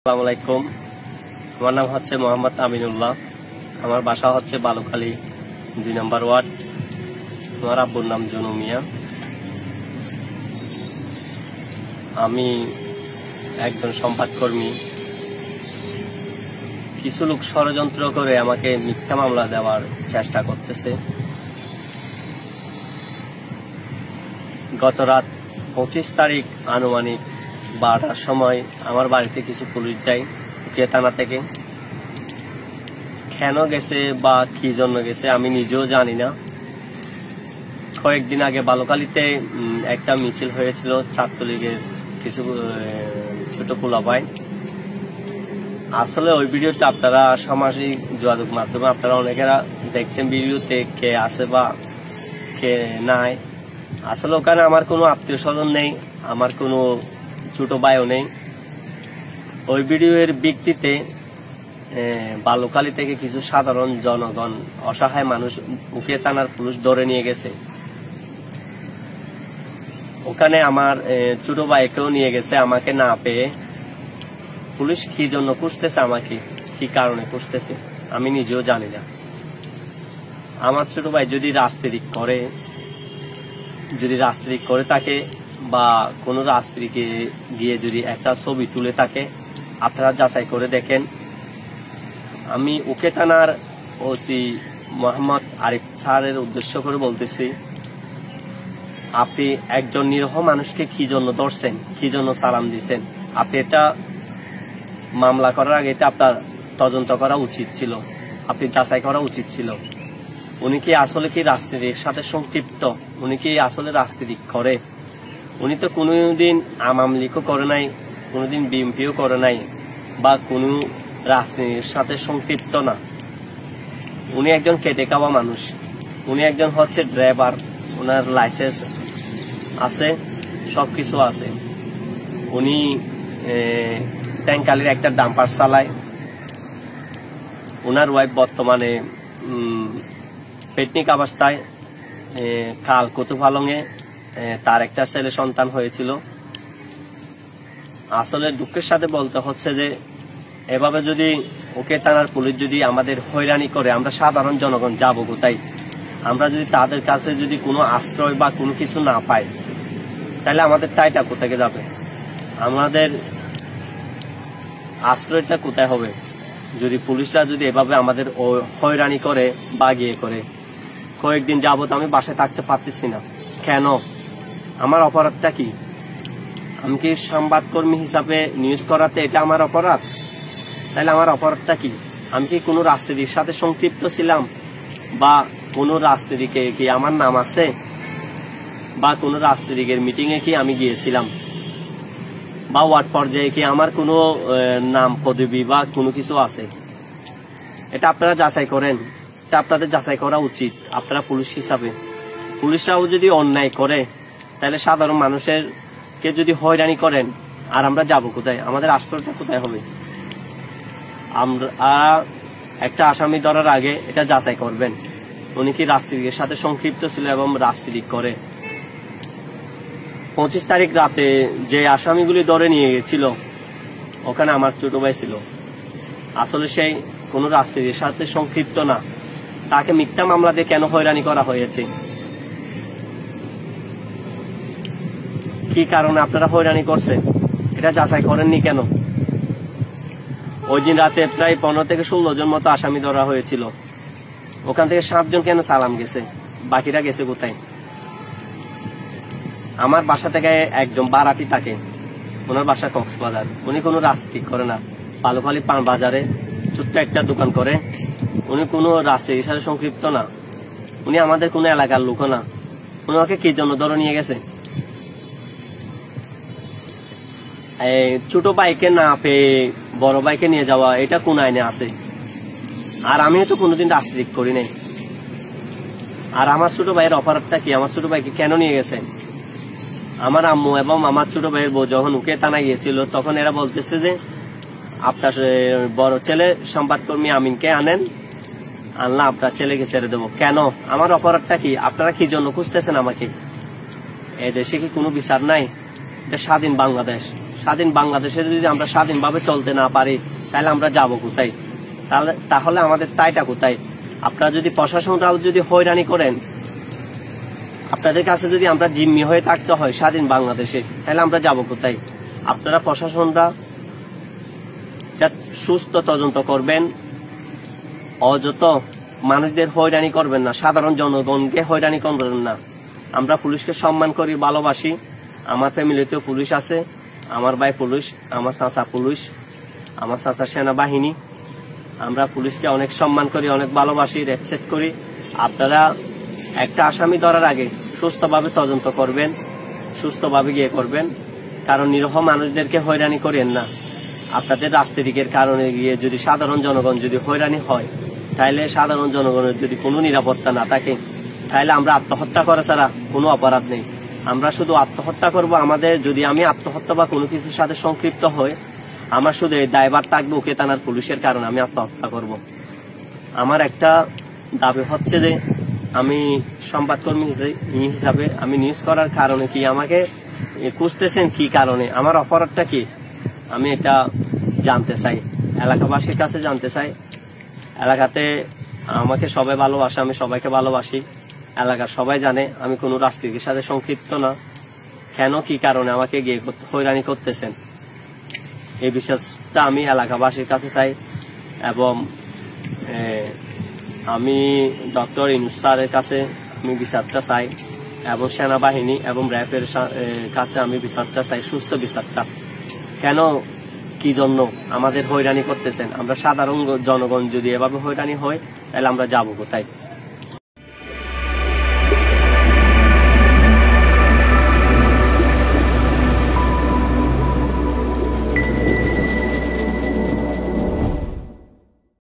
আসসালামু আলাইকুম। আমার নাম হচ্ছে মোহাম্মদ আমিনুল্লাহ। আমার বাসা হচ্ছে বালুখালী 2 নম্বর ওয়ার্ড। আমার আব্বুর নাম জুনু মিয়া। আমি একজন সংবাদকর্মী। কিছু লোক ষড়যন্ত্র করে আমাকে মিথ্যা মামলা দেওয়ার চেষ্টা করতেছে। গত রাত 25 তারিখ আনুমানিক 12টার সময় আমার বাড়িতে কিছু পুলিশ যায় উকিয়া থানা থেকে। কেন গেছে বা কি জন্য গেছে আমি নিজেও জানি না। কয়েকদিন আগে বালুখালীতে একটা মিছিল হয়েছিল ছাত্রলীগের কিছু ছোট পোলাপাই। আসলে ওই ভিডিওটা আপনারা সামাজিক যোগাযোগ মাধ্যমে আপনারা অনেকেরা দেখছেন ভিডিওতে, কে আছে বা কে নাই। আসলে ওখানে আমার কোনো আত্মীয় স্বজন নেই, আমার কোনো ছোট ভাইও নেই। ওই ভিডিওর ভিত্তিতে বালুখালী থেকে কিছু সাধারণ জনগণ, অসহায় মানুষ উকিয়া থানার পুলিশ ধরে নিয়ে গেছে। ওখানে আমার ছোট ভাইকেও নিয়ে গেছে আমাকে না পেয়ে। পুলিশ কি জন্য খুঁজতেছে, আমাকে কি কারণে খুঁজতেছে আমি নিজেও জানি না। আমার ছোট ভাই যদি রাজনীতি করে থাকে বা কোন রাস্ত্রীকে গিয়ে যদি একটা ছবি তুলে থাকে, আপনারা যাচাই করে দেখেন। আমি উকিয়া থানার ওসি মোহাম্মদ আরিফ স্যারের উদ্দেশ্য করে বলতেছি, আপনি একজন নিরীহ মানুষকে কি জন্য ধরছেন, কি জন্য সালাম দিয়েছেন? আপনি এটা মামলা করার আগে এটা আপনার তদন্ত করা উচিত ছিল, আপনি যাচাই করা উচিত ছিল। উনি কি আসলে কি রাজনীতির সাথে সংক্ষিপ্ত? উনি কি আসলে রাজনীতি করে? উনি তো কোনোদিন আওয়ামী লীগও করে নাই, কোনোদিন বিএনপিও করে নাই, বা কোন রাজনীতির সাথে সংক্ষিপ্ত না। উনি একজন খেটে খাওয়া মানুষ। উনি একজন হচ্ছে ড্রাইভার, ওনার লাইসেন্স আছে, সবকিছু আছে। উনি ট্যাঙ্কালির একটা ডাম্পার চালায়। ওনার ওয়াইফ বর্তমানে পেটনিক অবস্থায়, কাল কুতুফালংয়ে তার একটা ছেলে সন্তান হয়েছিল। আসলে দুঃখের সাথে বলতে হচ্ছে যে এভাবে যদি উকিয়া থানার পুলিশ যদি আমাদের হয়রানি করে, আমরা সাধারণ জনগণ যাব কোথায়? আমরা যদি তাদের কাছে যদি কোনো আশ্রয় বা কোনো কিছু না পাই, তাহলে আমাদের টাইটা কোথায় যাবে? আমাদের আশ্রয়টা কোথায় হবে? যদি পুলিশরা যদি এভাবে আমাদের হয়রানি করে বা গিয়ে করে। কয়েকদিন যাবত আমি বাসায় থাকতে পারতেছি না। কেন? আমার অপরাধটা কি? আমি কি সংবাদকর্মী হিসাবে নিউজ করাতে এটা আমার অপরাধ? তাহলে আমার অপরাধটা কি? আমি কি কোনো রাজনীতির সাথে সংক্ষিপ্ত ছিলাম, বা কোনো রাজনীতিকে কি আমার নাম আছে, বা কোনো রাজনীতিকের মিটিং এ কি আমি গিয়েছিলাম, বা ওয়ার্ড পর্যায়ে কি আমার কোনো নাম পদবি বা কোনো কিছু আছে? এটা আপনারা যাচাই করেন। এটা আপনাদের যাচাই করা উচিত। আপনারা পুলিশ হিসাবে, পুলিশরাও যদি অন্যায় করে, তাহলে সাধারণ মানুষের কে যদি হয়রানি করেন, আর আমরা যাব কোথায়? আমাদের আশ্রয়টা কোথায় হবে? আমরা একটা আসামি ধরার আগে এটা যাচাই করবেন, উনি কি রাজনীতির সাথে সংক্ষিপ্ত ছিল এবং রাজনীতি করে। 25 তারিখ রাতে যে আসামিগুলি ধরে নিয়ে গেছিল, ওখানে আমার ছোট ভাই ছিল। আসলে সেই কোন রাজনীতির সাথে সংক্ষিপ্ত না। তাকে মিথ্যা মামলা দিয়ে কেন হয়রানি করা হয়েছে? কি কারণে আপনারা হয়রানি করছেন? এটা যাচাই করেননি কেন? ওই দিন রাতে প্রায় 15 থেকে 16 জন মতো আসামি ধরা হয়েছিল। ওখান থেকে 7 জন কেন সালাম গেছে? বাকিরা গেছে কোথায়? আমার বাসা থেকে একজন বারাতি থাকে, ওনার বাসা কক্সবাজার। উনি কোনো রাজনীতি করে না। বালুখালী পান বাজারে ছোট্ট একটা দোকান করে। উনি কোনো রাজনীতির সাথে সংক্ষিপ্ত না। উনি আমাদের কোনো এলাকার লোক না। উনি ওকে কি জন্য ধরে নিয়ে গেছে? ছোট ভাইকে না পেয়ে বড় ভাইকে নিয়ে যাওয়া, এটা কোন আইনে আছে? আর আমিও তো কোনোদিন রাজনীতি করি নাই। আর আমার ছোট ভাইয়ের অপরাধটা কি? আমার ছোট ভাইকে কেন নিয়ে গেছে? আমার আম্মু এবং আমার ছোট ভাইয়ের বউ যখন উকিয়া থানায় গিয়েছিল, তখন এরা বলতেছে যে আপনার বড় ছেলে সংবাদকর্মী আমিনকে আনলা আপনার ছেলেকে ছেড়ে দেবো। কেন? আমার অপরাধটা কি? আপনারা কি জন্য খুঁজতেছেন আমাকে? এই দেশে কি কোনো বিচার নাই? এটা স্বাধীন বাংলাদেশ, স্বাধীন বাংলাদেশে যদি আমরা স্বাধীনভাবে চলতে না পারি, তাহলে আমরা যাব কোথায়? তাহলে আমাদের তাইটা কোথায়? আপনারা যদি প্রশাসনরাও যদি হয়রানি করেন, আপনাদের কাছে যদি আমরা জিম্মি হয়ে থাকতে হয় স্বাধীন বাংলাদেশে, তাহলে আমরা যাব কোথায়? আপনারা প্রশাসনরা সুস্থ তদন্ত করবেন, অযথ মানুষদের হয়রানি করবেন না, সাধারণ জনগণকে হয়রানি করবেন না। আমরা পুলিশকে সম্মান করি, ভালোবাসি। আমার ফ্যামিলিতেও পুলিশ আছে, আমার ভাই পুলিশ, আমার চাচা পুলিশ, আমার চাচা সেনাবাহিনী। আমরা পুলিশকে অনেক সম্মান করি, অনেক ভালোবাসি, রেসপেক্ট করি। আপনারা একটা আসামি ধরার আগে সুস্থভাবে তদন্ত করবেন, সুস্থভাবে গিয়ে করবেন, কারণ নিরীহ মানুষদেরকে হয়রানি করেন না। আপনাদের রাজনীতিকের কারণে গিয়ে যদি সাধারণ জনগণ যদি হয়রানি হয়, তাহলে সাধারণ জনগণের যদি কোনো নিরাপত্তা না থাকে, তাহলে আমরা আত্মহত্যা করা ছাড়া কোনো অপরাধ নেই। আমরা শুধু আত্মহত্যা করব। আমাদের যদি আমি আত্মহত্যা বা কোনো কিছুর সাথে সংক্ষিপ্ত হই, আমার শুধু এই দায়ভার থাকবে ওকে থানার পুলিশের কারণে আমি আত্মহত্যা করব। আমার একটা দাবি হচ্ছে যে আমি সংবাদকর্মী হিসাবে আমি নিউজ করার কারণে কি আমাকে খুঁজতেছেন, কি কারণে, আমার অপরাধটা কি, আমি এটা জানতে চাই, এলাকাবাসীর কাছে জানতে চাই। এলাকাতে আমাকে সবাই ভালোবাসে, আমি সবাইকে ভালোবাসি, এলাকার সবাই জানে আমি কোনো রাজনীতির সাথে সংক্ষিপ্ত না। কেন, কি কারণে আমাকে গিয়ে হয়রানি করতেছেন, এই বিশ্বাসটা আমি এলাকাবাসীর কাছে চাই। এবং আমি ডক্টর ইউনূস স্যারের কাছে আমি বিচারটা চাই, এবং সেনাবাহিনী এবং র্যাবের কাছে আমি বিচারটা চাই, সুস্থ বিচারটা। কেন, কি জন্য আমাদের হয়রানি করতেছেন? আমরা সাধারণ জনগণ যদি এভাবে হয়রানি হয়, তাহলে আমরা যাবো কোথায়?